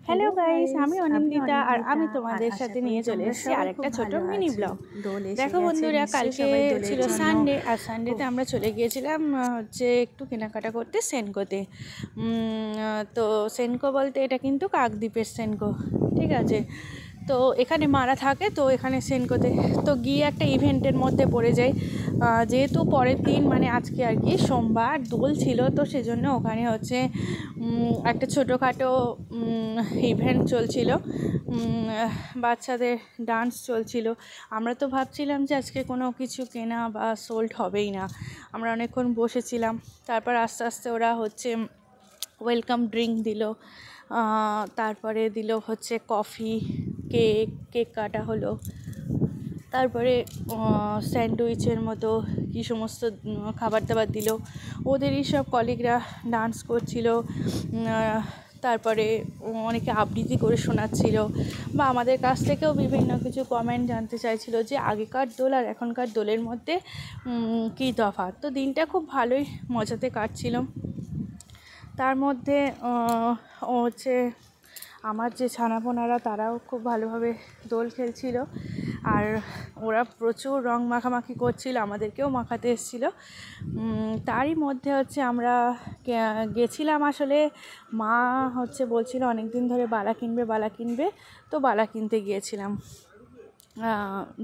Hello guys, আমি অনিন্দিতা আর আমি তোমাদের সাথে নিয়ে চলে এসেছি আরেকটা ছোট মিনি ব্লগ। দেখো বন্ধুরা, কালকে ছিল সানডে আর সানডেতে আমরা চলে গিয়েছিলাম হচ্ছে একটু কেনাকাটা করতে সেনকোতে। তো সেনকো বলতে এটা কিন্তু কাকদ্বীপের সেনকো, ঠিক আছে। তো এখানে মারা থাকে, তো এখানে সেনকোতে তো গিয়ে একটা ইভেন্টের মধ্যে পড়ে যাই। যেহেতু পরের দিন মানে আজকে আর কি সোমবার দোল ছিল, তো সেজন্য ওখানে হচ্ছে একটা ছোটোখাটো ইভেন্ট চলছিল, বাচ্চাদের ডান্স চলছিল। আমরা তো ভাবছিলাম যে আজকে কোনো কিছু কেনা বা সোল্ড হবেই না। আমরা অনেকক্ষণ বসেছিলাম, তারপর আস্তে আস্তে ওরা হচ্ছে ওয়েলকাম ড্রিঙ্ক দিল, তারপরে দিল হচ্ছে কফি, কেক কাটা হলো, তারপরে স্যান্ডউইচের মতো কী সমস্ত খাবার দাবার দিল। ওদেরই সব কলিগরা ডান্স করছিল, তারপরে অনেকে আবৃত্তি করে শোনাচ্ছিল বা আমাদের কাছ থেকেও বিভিন্ন কিছু কমেন্ট জানতে চাইছিল যে আগেকার দোল আর এখনকার দোলের মধ্যে কী তফাৎ। তো দিনটা খুব ভালোই মজাতে কাটছিল। তার মধ্যে হচ্ছে আমার যে ছানাপোনারা তারাও খুব ভালোভাবে দোল খেলছিল, আর ওরা প্রচুর রং মাখামাখি করছিল, আমাদেরকেও মাখাতে এসেছিলো। তারই মধ্যে হচ্ছে আমরা গেছিলাম, আসলে মা হচ্ছে বলছিল অনেক দিন ধরে বালা কিনবে, তো বালা কিনতে গিয়েছিলাম।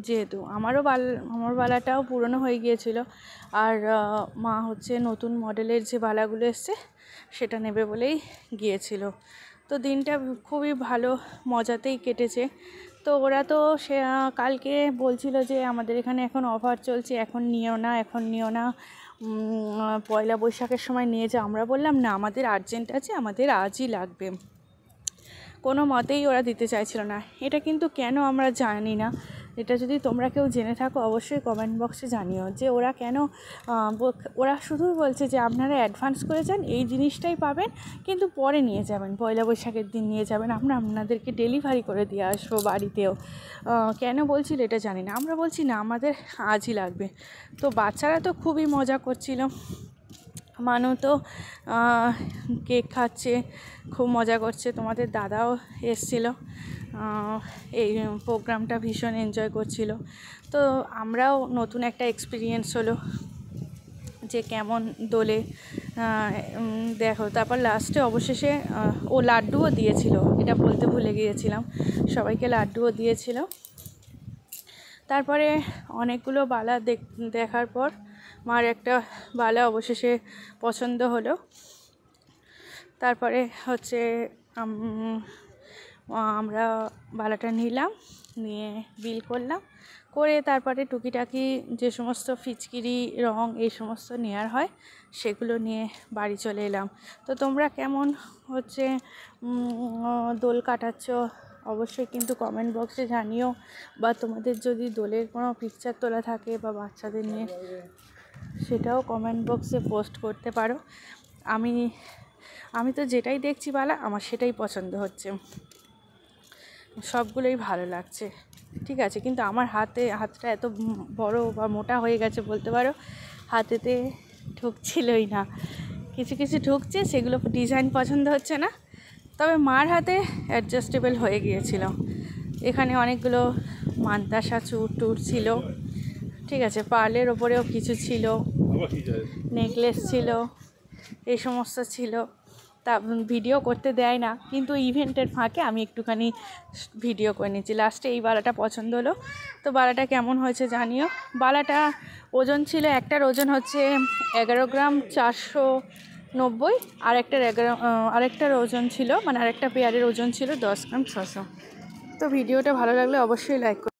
যেহেতু আমার বালাটাও পুরনো হয়ে গিয়েছিল, আর মা হচ্ছে নতুন মডেলের যে বালাগুলো এসছে সেটা নেবে বলেই গিয়েছিল। তো দিনটা খুবই ভালো মজাতেই কেটেছে। তো ওরা তো সে কালকে বলছিল যে আমাদের এখানে এখন অফার চলছে, এখন নিও না, পয়লা বৈশাখের সময় নিয়ে যাও। আমরা বললাম না, আমাদের আর্জেন্ট আছে, আমাদের আজই লাগবে। কোনো মতেই ওরা দিতে চাইছিল না। এটা কিন্তু কেন আমরা জানি না, এটা যদি তোমরা কেউ জেনে থাকো অবশ্যই কমেন্ট বক্সে জানিও যে ওরা কেন। ওরা শুধুই বলছে যে আপনারা অ্যাডভান্স করে যান, এই জিনিসটাই পাবেন, কিন্তু পরে নিয়ে যাবেন, পয়লা বৈশাখের দিন নিয়ে যাবেন, আমরা আপনাদেরকে ডেলিভারি করে দিয়ে আসবো বাড়িতেও। কেন বলছিল এটা জানি না। আমরা বলছি না, আমাদের আজই লাগবে। তো বাচ্চারা তো খুবই মজা করছিল, মানু তো কেক খাচ্ছে, খুব মজা করছে। তোমাদের দাদাও এসছিল, এই প্রোগ্রামটা ভীষণ এনজয় করছিল। তো আমরাও নতুন একটা এক্সপিরিয়েন্স হলো যে কেমন দোলে। দেখো, তারপর লাস্টে অবশেষে ও লাড্ডুও দিয়েছিল, এটা বলতে ভুলে গিয়েছিলাম, সবাইকে লাড্ডুও দিয়েছিল। তারপরে অনেকগুলো বালা দেখার পর মার একটা বালা অবশেষে পছন্দ হলো। তারপরে হচ্ছে আমরা বালাটা নিলাম, নিয়ে বিল করলাম, করে তারপরে টুকিটাকি যে সমস্ত ফিচকিরি রং এই সমস্ত নেওয়ার হয় সেগুলো নিয়ে বাড়ি চলে এলাম। তো তোমরা কেমন হচ্ছে দোল কাটাচ্ছ অবশ্যই কিন্তু কমেন্ট বক্সে জানিও, বা তোমাদের যদি দোলের কোনো পিকচার তোলা থাকে বা বাচ্চাদের নিয়ে সেটাও কমেন্ট বক্সে পোস্ট করতে পারো। আমি তো যেটাই দেখছি বালা আমার সেটাই পছন্দ হচ্ছে, সবগুলোই ভালো লাগছে, ঠিক আছে। কিন্তু আমার হাতটা এত বড় বা মোটা হয়ে গেছে বলতে পারো, হাতেতে ঢুকছিলই না। কিছু কিছু ঢুকছে, সেগুলো ডিজাইন পছন্দ হচ্ছে না, তবে মার হাতে অ্যাডজাস্টেবল হয়ে গিয়েছিল। এখানে অনেকগুলো মান্তাসা টুর ছিল, ঠিক আছে। পার্লের ওপরেও কিছু ছিল, নেকলেস ছিল, এই সমস্ত ছিল। তা ভিডিও করতে দেয় না, কিন্তু ইভেন্টের ফাঁকে আমি একটুখানি ভিডিও করে নিচ্ছি। লাস্টে এই বালাটা পছন্দ হলো, তো বালাটা কেমন হয়েছে জানিও। বালাটা ওজন ছিল, একটার ওজন হচ্ছে 11 গ্রাম 490, আরেকটার ওজন ছিল, মানে আরেকটা পেয়ারের ওজন ছিল 10 গ্রাম 600। তো ভিডিওটা ভালো লাগলে অবশ্যই লাইক করো।